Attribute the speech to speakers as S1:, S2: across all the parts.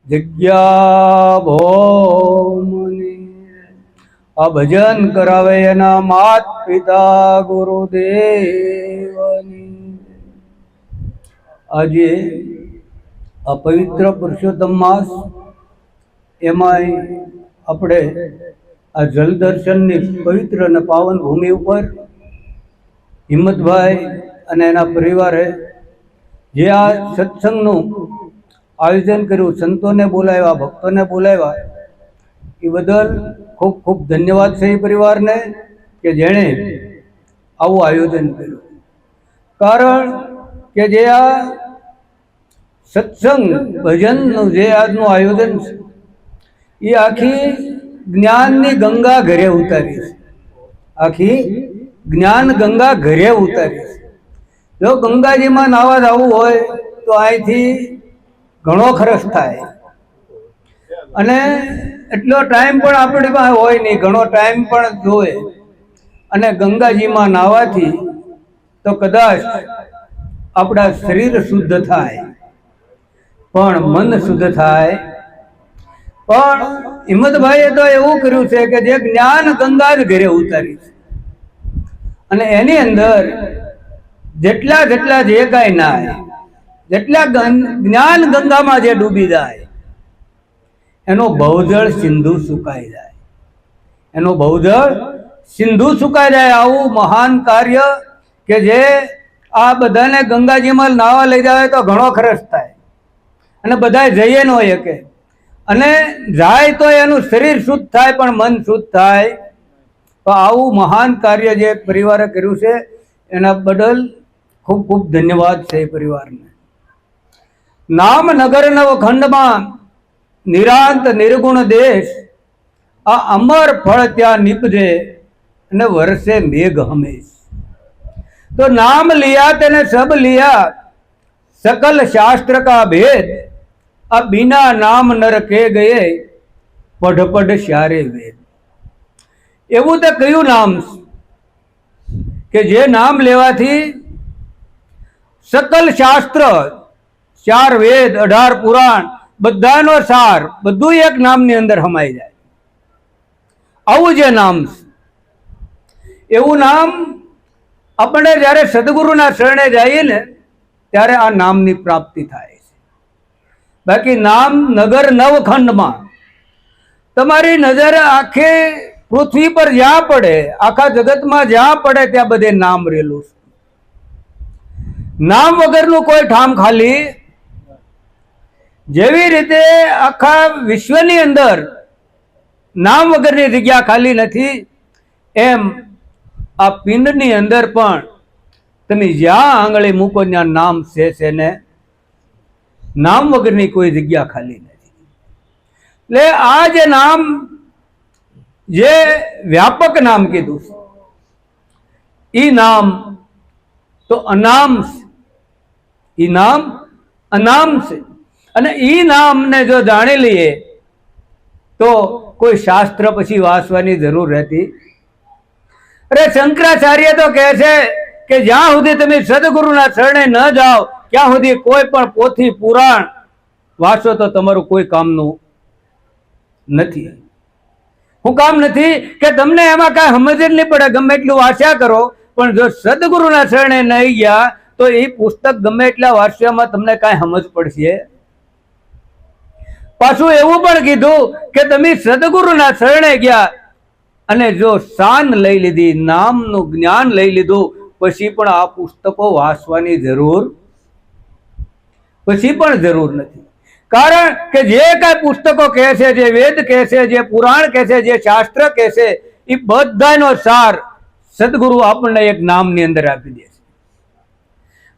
S1: જગ્યા ભોમની આ ભજન કરાવે એના માત પિતા ગુરુદેવની. આજે આ પવિત્ર પુરુષોત્તમ માસ, એમાંય આપણે આ જલ દર્શનની પવિત્ર અને પાવન ભૂમિ ઉપર હિંમતભાઈ અને એના પરિવારે જે આ સત્સંગનું આયોજન કર્યું, સંતોને બોલાવ્યા, ભક્તોને બોલાવ્યા, એ બદલ ખૂબ ખૂબ ધન્યવાદ છે એ પરિવારને કે જેણે આવું આયોજન કર્યું. કારણ કે જે આ સત્સંગ ભજનનું જે આજનું આયોજન છે એ આખી જ્ઞાનની ગંગા ઘરે ઉતારી છે. આખી જ્ઞાન ગંગા ઘરે ઉતારી છે. જો ગંગાજીમાં નાવા જવું હોય તો અહીંથી ઘણો ખર્ચ થાય અને એટલો ટાઈમ પણ આપણી પાસે હોય નહીં, ઘણો ટાઈમ પણ જોવે. અને ગંગાજીમાં નાવાથી તો કદાચ આપણા શરીર શુદ્ધ થાય પણ મન શુદ્ધ થાય. પણ હિંમતભાઈએ તો એવું કર્યું છે કે જે જ્ઞાન ગંગા જ ઘરે ઉતારી છે અને એની અંદર જેટલા જેટલા જે કાંઈ નાય, જેટલા જ્ઞાન ગંગામાં જે ડૂબી જાય એનો બહુજળ સિંધુ સુકાઈ જાય, એનો બહુજળ સિંધુ સુકાઈ જાય. આવું મહાન કાર્ય કે જે આ બધાને ગંગાજીમાં નાવા લઈ જાય તો ઘણો ખર્ચ થાય અને બધા જઈએ ન હોય કે, અને જાય તો એનું શરીર શુદ્ધ થાય પણ મન શુદ્ધ થાય. તો આવું મહાન કાર્ય જે પરિવારે કર્યું છે એના બદલ ખૂબ ખૂબ ધન્યવાદ છે એ પરિવારને. નામનગર નવખંડમાં નિરાંત નિર્ગુણ દેશ, આ અમર ફળ ત્યાં નિપજે અને વરસે મેઘ હમેશ. તો નામ लिया तेने सब लिया, सकल शास्त्र का भेद, આ बिना नाम नर के गए पढ़ पढ़ सारे वेद. એવું તો કયું નામ કે જે નામ લેવાથી સકલ શાસ્ત્ર, 4 વેદ, 18 પુરાણ બધાનો સાર બધું એક નામની અંદર સમાઈ જાય. આવું જે નામ છે, એવું નામ આપણે જ્યારે સદગુરુના શરણે જઈએ ને ત્યારે આ નામની પ્રાપ્તિ થાય છે. બાકી નામ નગર નવખંડમાં તમારી નજર આખે પૃથ્વી પર જ્યાં પડે, આખા જગતમાં જ્યાં પડે ત્યાં બધે નામ રહેલું છે. નામ વગરનું કોઈ ઠામ ખાલી. જેવી રીતે આખા વિશ્વની અંદર નામ વગરની જગ્યા ખાલી નથી, એમ આ પિંડની અંદર પણ તમે જ્યાં આંગળી મૂકો ત્યાં નામ છે ને નામ વગરની કોઈ જગ્યા ખાલી નથી. એટલે આ જે નામ, જે વ્યાપક નામ કીધું છે, ઈ નામ તો અનામ છે. ઈ નામ અનામ છે અને ઈ નામને જો જાણી લઈએ તો કોઈ શાસ્ત્ર પછી વાંચવાની જરૂર રહેતી. અરે શંકરાચાર્ય તો કહે છે કે જ્યાં સુધી તમે સદગુરુના શરણે ન જાઓ ત્યાં સુધી કોઈ પણ પોથી પુરાણ વાંચો તો તમારું કોઈ કામનું નથી. હું કામ નથી કે તમને એમાં કાંઈ સમજ જ નહીં પડે, ગમે એટલું વાંચ્યા કરો, પણ જો સદગુરુના શરણે નહીં ગયા તો એ પુસ્તક ગમે એટલા વાંચ્યામાં તમને કાંઈ સમજ પડશે. પાછું એવું પણ કીધું કે તમે સદગુરુના શરણે ગયા અને જો શાન લઈ લીધી, નામનું જ્ઞાન લઈ લીધું, પછી પણ આ પુસ્તકો વાંચવાની જરૂર નથી. કારણ કે જે કાંઈ પુસ્તકો કહે છે, જે વેદ કહે છે, જે પુરાણ કહે છે, જે શાસ્ત્ર કહે છે, એ બધાનો સાર સદગુરુ આપણને એક નામની અંદર આપી દે છે.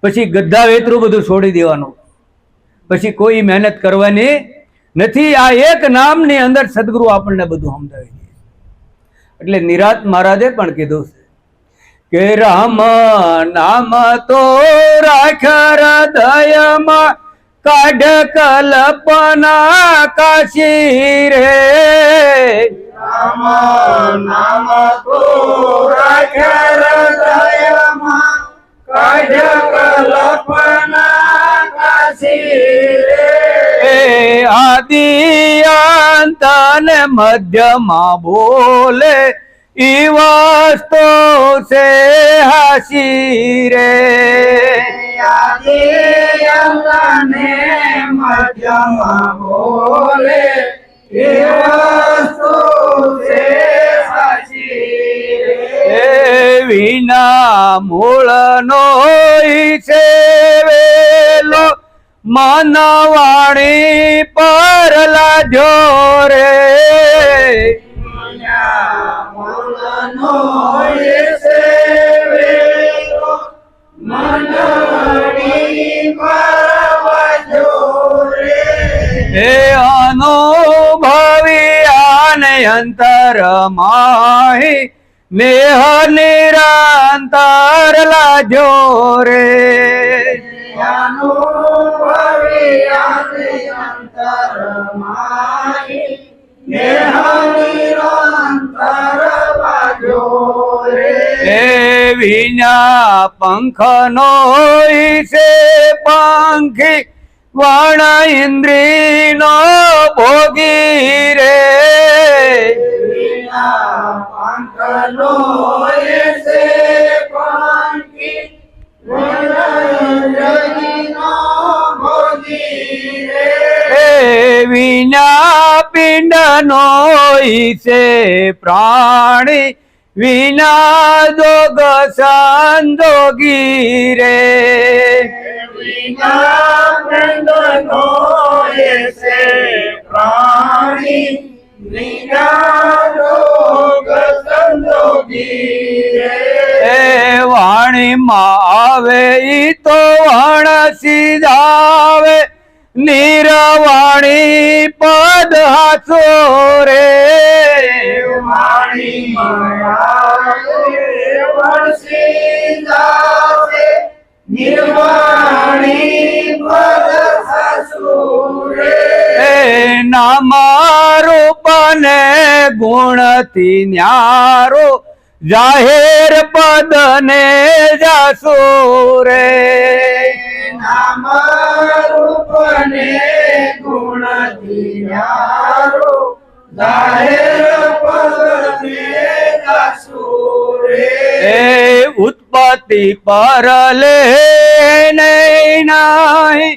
S1: પછી ગધા વેતરું બધું છોડી દેવાનું, પછી કોઈ મહેનત કરવાની નથી. આ એક નામની અંદર સદગુરુ આપણને બધું સમજાવી દે. એટલે નિરાત મહારાજે પણ કીધું છે કે રામ નામ તો રાખ્યા હૃદયમાં, કાઢ કલ્પના કાશી રે.
S2: રામ નામ તો રાખ્યા હૃદયમાં, કાઢ કલ્પના એ આદિ અંત ને મધ્યમાં બોલે ઈ વસ્તુ છે હાસી રે
S3: મધ્યમાં બોલે એ વસ્તુ છે સાચી રે.
S2: એ વિના મૂળનો ઈ છે વેલો મન વાણી પર લાજો રે
S3: મૂળનો એ છે વેલો મંડળી પરવાજો રે.
S2: એ અનુભવી આને અંતર માહી નેહ નિરંતર લાજો રે
S3: અનુભવી આદિ અંતરમાહી નેહ નિરંતર વાજો રે.
S2: એ વિના પંખનો ઈ છે પંખી વણ ઇન્દ્રિયનો ભોગી રે
S3: વિના પંખનો એ છે પંખી વનરજનો ભોગી રે.
S2: એ વિના પિંડનો ઈ છે પ્રાણી વિના જોગ સંજોગી રે
S3: વિના પિંડનો એ છે પ્રાણી વિના રોગ સંજોગી રે.
S2: એ વાણીમાં આવે ઈ તો વણસી જાવે નિરવાણી પદ હાચો રે
S3: વાણી માયા વર્ષી જાવે નિર્વાણી પદ સાસુ રે.
S2: એ નામ રૂપ ને ગુણથી ન્યારો જાહેર પદ ને જાસુ રે
S3: નામ રૂપ ને ગુણ દિયારો જાહેર પદ ને દાસુ રે.
S2: એ ઉત્પત્તિ પર લે નહીં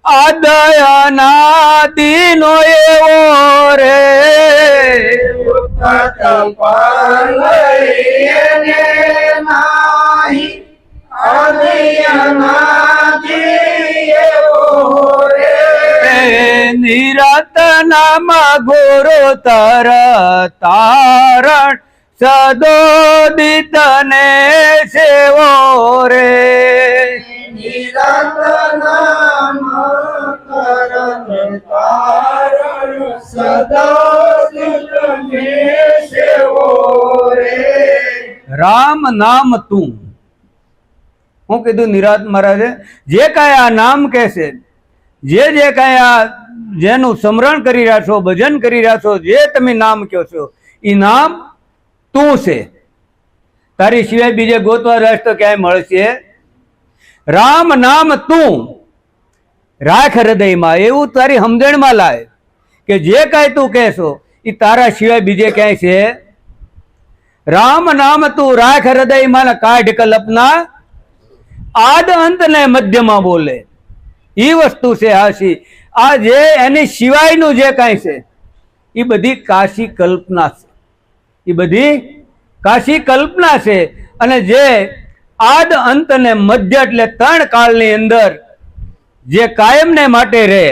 S2: આદયનાદિનો એવો રે
S3: ઉત્પત પર લઈને નાહી અદયનાદિ એવો રે.
S2: નિરત નામ ગુરુ તર તારણ સદોદિત ને સેવો રે
S3: નિરંત નામ કરણ તારણ સદા દિલને સેવો રે.
S2: રામ નામ તું હું કીધું નિરાત મહારાજે જે કાંઈ આ નામ કહેશે જે કાંઈ આ જેનું સ્મરણ કરી રહ્યા છો ભજન કરી રહ્યા છો જે તમે નામ કહો છો એ નામ તું છે તારી સિવાય બીજે ગોતવા રાખ તો ક્યાંય મળશે રામ નામ તું રાખ હૃદયમાં એવું તારી સમજણમાં લાય કે જે કાંઈ તું કહેશો એ તારા સિવાય બીજે ક્યાંય છે રામ નામ તું રાખ હૃદયમાં ને કાઢ કલ્પના આદ અંત ને મધ્યમાં બોલે ઈ વસ્તુ છે હાસી આ જે એની સિવાયનું જે કાંઈ છે એ બધી કાશી કલ્પના છે એ બધી કાશી કલ્પના છે અને જે આદ અંત ને મધ્ય એટલે ત્રણ કાળની અંદર જે કાયમને માટે રહે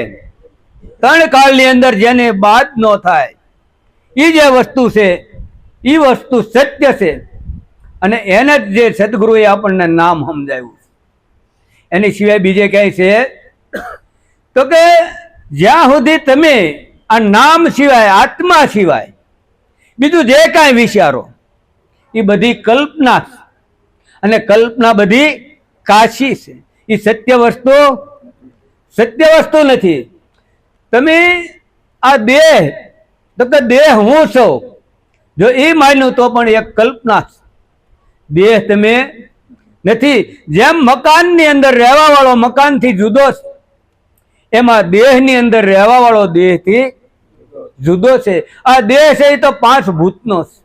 S2: ત્રણ કાળની અંદર જેને બાદ ન થાય એ જે વસ્તુ છે એ વસ્તુ સત્ય છે અને એને જ જે સદગુરુએ આપણને નામ સમજાવ્યું એની સિવાય બીજે ક્યાંય છે તો કે જ્યાં સુધી તમે આ નામ સિવાય આત્મા સિવાય બીજું જે કાંઈ વિચારો એ બધી કલ્પના છે અને કલ્પના બધી કાશી છે એ સત્ય વસ્તુ નથી તમે આ દેહ તો કે દેહ હું છું જો એ માન્યું તો પણ એક કલ્પના છે દેહ તમે નથી જેમ મકાનની અંદર રહેવા વાળો મકાનથી જુદો છે એમાં દેહની અંદર રહેવા વાળો દેહથી જુદો છે. આ દેહ છે એ તો 5 ભૂતનો છે.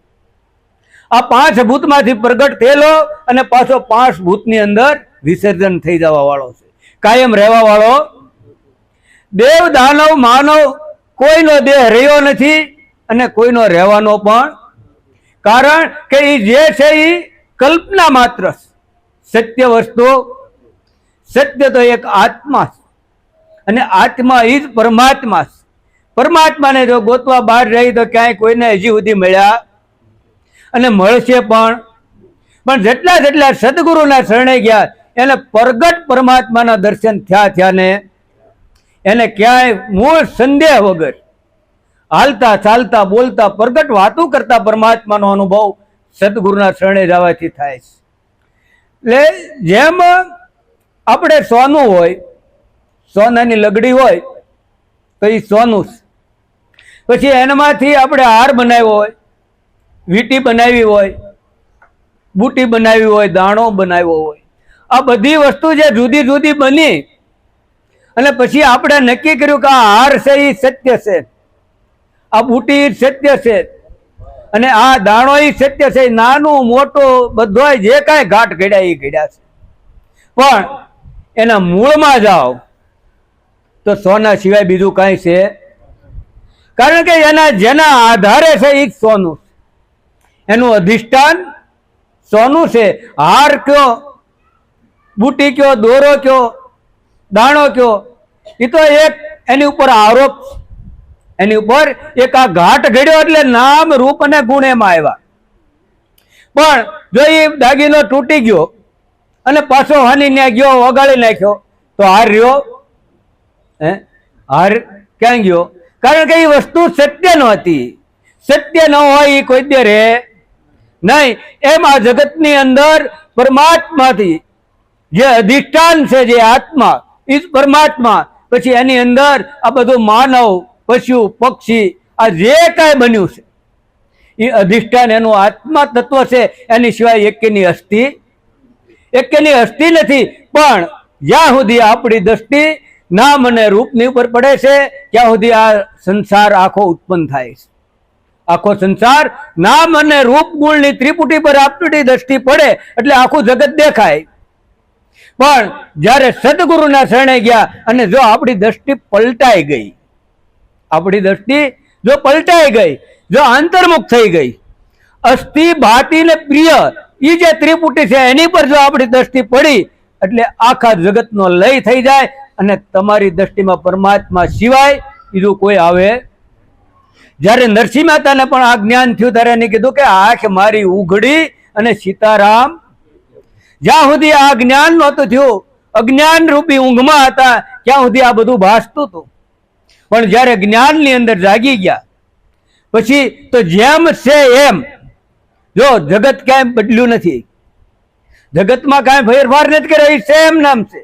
S2: આ 5 ભૂતમાંથી પ્રગટ થયેલો અને પાછો 5 ભૂતની અંદર વિસર્જન થઈ જવા વાળો છે, કાયમ રહેવા વાળો. દેવ દાનવ માનવ કોઈનો દેહ રહ્યો નથી અને કોઈનો રહેવાનો પણ, કારણ કે એ જે છે એ કલ્પના માત્ર છે. સત્ય વસ્તુ, સત્ય તો એક આત્મા છે અને આત્મા એ જ પરમાત્મા છે. પરમાત્માને જો ગોતવા બહાર રહી તો ક્યાંય કોઈને હજી સુધી મળ્યા અને મળશે પણ જેટલા જેટલા સદગુરુના શરણે ગયા એને પ્રગટ પરમાત્માના દર્શન થયા ને એને ક્યાંય મૂળ સંદેહ વગર હાલતા ચાલતા બોલતા પ્રગટ વાતો કરતા પરમાત્માનો અનુભવ સદગુરુના શરણે જવાથી થાય છે. એટલે જેમ આપણે સોનું હોય, સોનાની લગડી હોય તો એ સોનું છે. પછી એનામાંથી આપણે હાર બનાવ્યો હોય, વીંટી બનાવી હોય, બુટી બનાવી હોય, દાણો બનાવ્યો હોય, આ બધી વસ્તુ જે જુદી જુદી બની અને પછી આપણે નક્કી કર્યું કે આ હાર છે એ સત્ય છે, આ બુટી સત્ય છે અને આ દાણો એ સત્ય છે. નાનું મોટું બધો જે કાંઈ ઘાટ ઘડ્યા એ ઘડ્યા છે, પણ એના મૂળમાં જાઓ તો સોના સિવાય બીજું કાંઈ છે, કારણ કે એના જેના આધારે છે એ સોનું, એનું અધિષ્ઠાન સોનું છે. હાર કયો, બુટી કયો, દોરો કયો, દાણો કયો, એ તો એક એની ઉપર આરોપ, એની ઉપર એક આ ઘાટ ઘડ્યો એટલે નામ રૂપ અને ગુણ એમાં આવ્યા. પણ જો એ દાગીનો તૂટી ગયો અને પાછો હાની ત્યાં ગયો, વગાડી નાખ્યો તો હાર રહ્યો? હાર ક્યાં ગયો? કારણ કે એ વસ્તુ સત્ય નહોતી. સત્ય ન હોય એ કોઈ દે રહે નહીં. એમ આ જગતની અંદર પરમાત્માથી જે અધિષ્ઠાન છે, જે આત્મા એ જ પરમાત્મા. પછી એની અંદર આ બધું માનવ, પશુ, પક્ષી, આ જે કાંઈ બન્યું છે એ અધિષ્ઠાન એનું આત્મા તત્વ છે. એની સિવાય એકેની અસ્થિ નથી. પણ જ્યાં સુધી આપણી દ્રષ્ટિ નામ અને રૂપની ઉપર પડે છે ત્યાં સુધી આ સંસાર આખો ઉત્પન્ન થાય છે. આખો સંસાર નામ અને રૂપ ગુણની ત્રિપુટી પર આપણી દ્રષ્ટિ પડે એટલે આખું જગત દેખાય. પણ જ્યારે સદગુરુના શરણે ગયા અને જો આપણી દ્રષ્ટિ પલટાઈ ગઈ, આપણી દ્રષ્ટિ જો પલટાઈ ગઈ, જો આંતર્મુખ થઈ ગઈ, અસ્થિ, ભાતિ ને પ્રિય એ જે ત્રિપુટી છે એની પર જો આપણી દ્રષ્ટિ પડી એટલે આખા જગતનો લય થઈ જાય અને તમારી દ્રષ્ટિમાં પરમાત્મા સિવાય બીજું કોઈ આવે. જ્યારે નરસિંહ મહેતાને પણ આ જ્ઞાન થયું ત્યારે એને કીધું કે આંખ મારી ઉઘડી અને સીતારામ. જ્યાં સુધી આ જ્ઞાન નહોતું થયું, અજ્ઞાન રૂપી ઊંઘમાં હતા, ત્યાં સુધી આ બધું ભાસતું હતું. પણ જ્યારે જ્ઞાનની અંદર જાગી ગયા પછી તો જેમ છે એમ, જો જગત કાંઈ બદલ્યું નથી, જગતમાં કાંઈ ફેરફાર નથી કર્યો, સેમ નામ છે.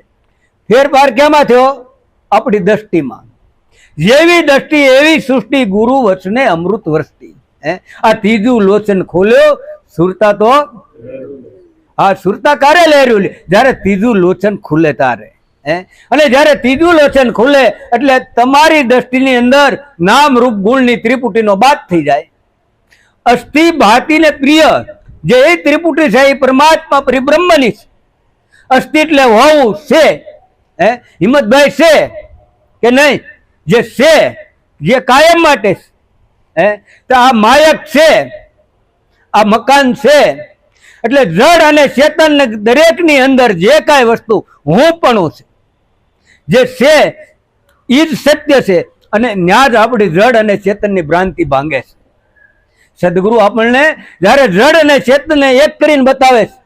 S2: ફેરફાર કેમાં થયો? આપણી દ્રષ્ટિમાં. જેવી દ્રષ્ટિ એવી સૃષ્ટિ, ગુરુ વચને અમૃત વરસતી. આ ત્રીજું લોચન ખોલ્યો, સુરતા તો હા સુરતા કારે લહેર્યું જ્યારે ત્રીજું લોચન ખુલે તારે. અને જ્યારે ત્રીજું લોચન ખુલે એટલે તમારી દ્રષ્ટિની અંદર નામ રૂપ ગુણની ત્રિપુટીનો બાદ થઈ જાય. અસ્થિ, ભાતિ ને પ્રિય જે એ ત્રિપુટી છે એ પરમાત્મા પરિબ્રહ્મની છે. અસ્થિ એટલે હોવું છે. હિંમતભાઈ છે કે નહીં? જે છે, જે કાયમ માટે છે. તો આ માયક છે, આ મકાન છે. એટલે જડ અને ચેતન દરેકની અંદર જે કાંઈ વસ્તુ હું પણ છે, જે છે એ જ સત્ય છે. અને ન્યા જ આપણી જડ અને ચેતનની ભ્રાંતિ ભાંગે છે. સદગુરુ આપણને જ્યારે જડ અને ચેતનને એક કરીને બતાવે છે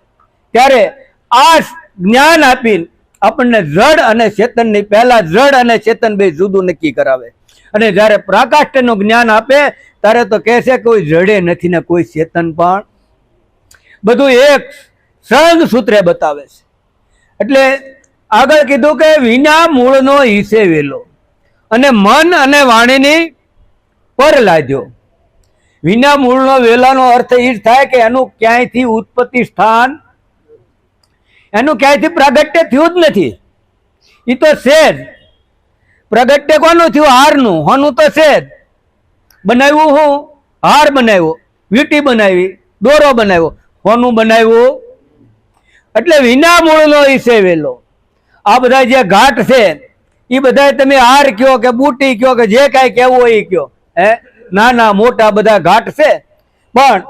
S2: ત્યારે આ જ્ઞાન આપીને આપણને જડ અને ચેતનની પહેલા જડ અને ચેતન બે જુદું નક્કી કરાવે. અને જ્યારે પ્રાકાષ્ઠનું જ્ઞાન આપે ત્યારે તો કહે છે કોઈ જડે નથી ને કોઈ ચેતન પણ, બધું એક સંગ સૂત્રે બતાવે છે. એટલે આગળ કીધું કે વિના મૂળનો હિસે વેલો અને મન અને વાણીની પર લાદ્યો. વિના મૂળનો વેલાનો અર્થ એ જ થાય કે એનું ક્યાંયથી ઉત્પત્તિ સ્થાન, એનું ક્યાંયથી પ્રાગટ્ય થયું જ નથી. એ તો છે જ, પ્રગટ્ય કોનું થયું? હારનું. હોનું તો છે જ. બનાવ્યું હું? હાર બનાવ્યો, વીંટી બનાવી, દોરો બનાવ્યો. હોનું બનાવ્યું? એટલે વિના મૂળનો ઈસે વેલો. આ બધા જે ઘાટ છે એ બધા તમે હાર કયો કે બુટી કયો કે જે કાંઈ કહેવું હોય એ કયો, હે, નાના મોટા બધા ઘાટ છે, પણ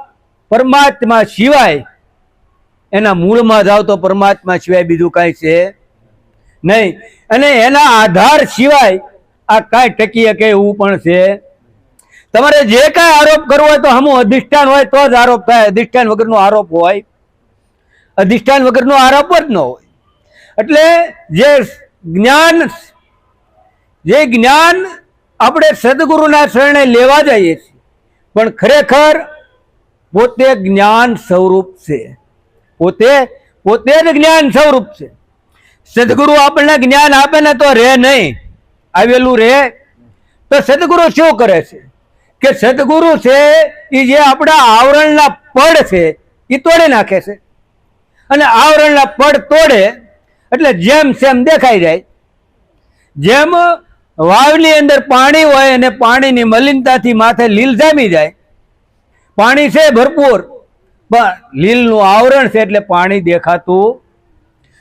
S2: પરમાત્મા સિવાય, એના મૂળમાં જાવ તો પરમાત્મા સિવાય બીજું કાંઈ છે નહીં. અને એના આધાર સિવાય આ કાંઈ ટકી શકે એવું પણ છે. તમારે જે કાંઈ આરોપ કરવો હોય તો હમું અધિષ્ઠાન હોય તો જ આરોપ થાય. અધિષ્ઠાન વગરનો આરોપ હોય? અધિષ્ઠાન વગરનો આરોપ જ ન હોય. એટલે જે જ્ઞાન આપણે સદગુરુના શરણે લેવા જઈએ છીએ, પણ ખરેખર પોતે જ્ઞાન સ્વરૂપ છે. પોતે જ જ્ઞાન સ્વરૂપ છે. સદગુરુ આપણને જ્ઞાન આપે ને તો રહે નહીં, આવેલું રહે. તો સદગુરુ શું કરે છે કે સદગુરુ છે એ જે આપણા આવરણના પડ છે એ તોડી નાખે છે. અને આવરણના પડ તોડે એટલે જેમ સેમ દેખાઈ જાય. જેમ વાવની અંદર પાણી હોય અને પાણીની મલિનતાથી માથે લીલ જામી જાય. પાણી છે ભરપૂર, પણ લીલનું આવરણ છે એટલે પાણી દેખાતું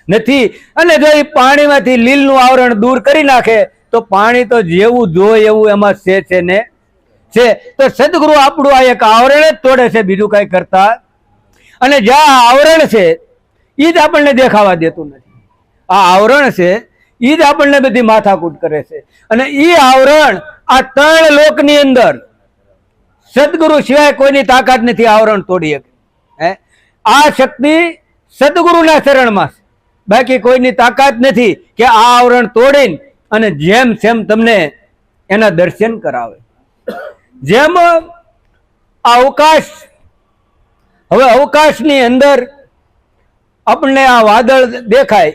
S2: નથી. અને જો એ પાણીમાંથી લીલનું આવરણ દૂર કરી નાખે તો પાણી તો જેવું જોઈએ એવું એમાં છે ને છે. તો સદગુરુ આપણું આ એક આવરણ જ તોડે છે, બીજું કઈ કરતા. અને જ્યાં આવરણ છે એ જ આપણને દેખાવા દેતું નથી. આ આવરણ છે એ જ આપણને બધી માથાકૂટ કરે છે. અને એ આવરણ આ ત્રણ લોકની અંદર સદગુરુ સિવાય કોઈની તાકાત નથી આવરણ તોડી શકે. આ શક્તિ સદગુરુના શરણમાં છે, બાકી કોઈની તાકાત નથી કે આ આવરણ તોડીને અને જેમ સેમ તમને એના દર્શન કરાવે. જેમ અવકાશ, હવે અવકાશની અંદર આપણને આ વાદળ દેખાય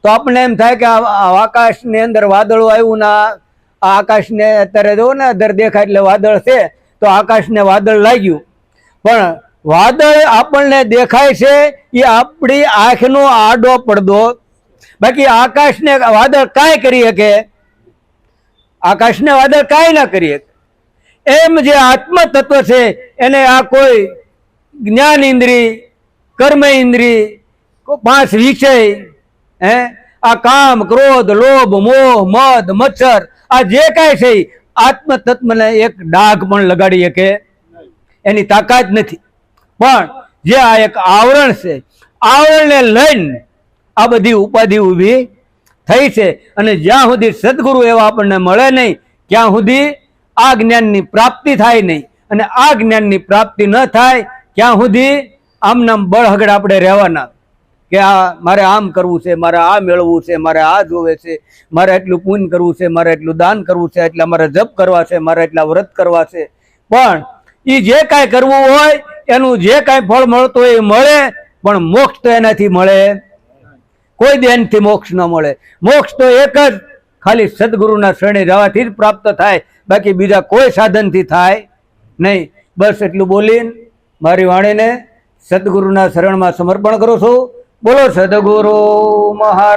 S2: તો આપણને એમ થાય કે આ આકાશની અંદર વાદળો આવ્યું ને આ આકાશને અત્યારે જો ને અધર દેખાય એટલે વાદળ છે તો આકાશને વાદળ લાગ્યું. પણ વાદળ આપણને દેખાય છે એ આપણી આંખનો આડો પડદો, બાકી આકાશને વાદળ કાંઈ કરી શકે? આકાશને વાદળ કાંઈ ના કરી શકે. એમ જે આત્મ તત્વ છે એને આ કોઈ જ્ઞાન ઇન્દ્રિય, કર્મ ઇન્દ્રિય, 5 વિષય, આ કામ, ક્રોધ, લોભ, મોહ, મદ, મચ્છર, આ જે કાંઈ છે આત્મ તત્વને એક ડાઘ પણ લગાડી શકે એની તાકાત નથી. પણ જે આ એક આવરણ છે, આવરણને લઈને આ બધી ઉપાધિ ઊભી થઈ છે. અને જ્યાં સુધી સદગુરુ એવા આપણને મળે નહીં ત્યાં સુધી આ જ્ઞાનની પ્રાપ્તિ થાય નહીં. અને આ જ્ઞાનની પ્રાપ્તિ ન થાય ત્યાં સુધી આમનામ બળહગડ આપણે રહેવાના કે આ મારે આમ કરવું છે, મારે આ મેળવવું છે, મારે આ જોવે છે, મારે એટલું પુણ્ય કરવું છે, મારે એટલું દાન કરવું છે, એટલા મારે જપ કરવા છે, મારે એટલા વ્રત કરવા છે. પણ એ જે કાંઈ કરવું હોય એનું જે કાંઈ ફળ મળતું હોય એ મળે, પણ મોક્ષ તો એનાથી મળે, કોઈ દેનથી મોક્ષ ન મળે. મોક્ષ તો એક જ ખાલી સદગુરુના શરણે જવાથી જ પ્રાપ્ત થાય, બાકી બીજા કોઈ સાધનથી થાય નહીં. બસ એટલું બોલીને મારી વાણીને સદગુરુના શરણમાં સમર્પણ કરું છું. બોલો સદગુરુ મહારાજ.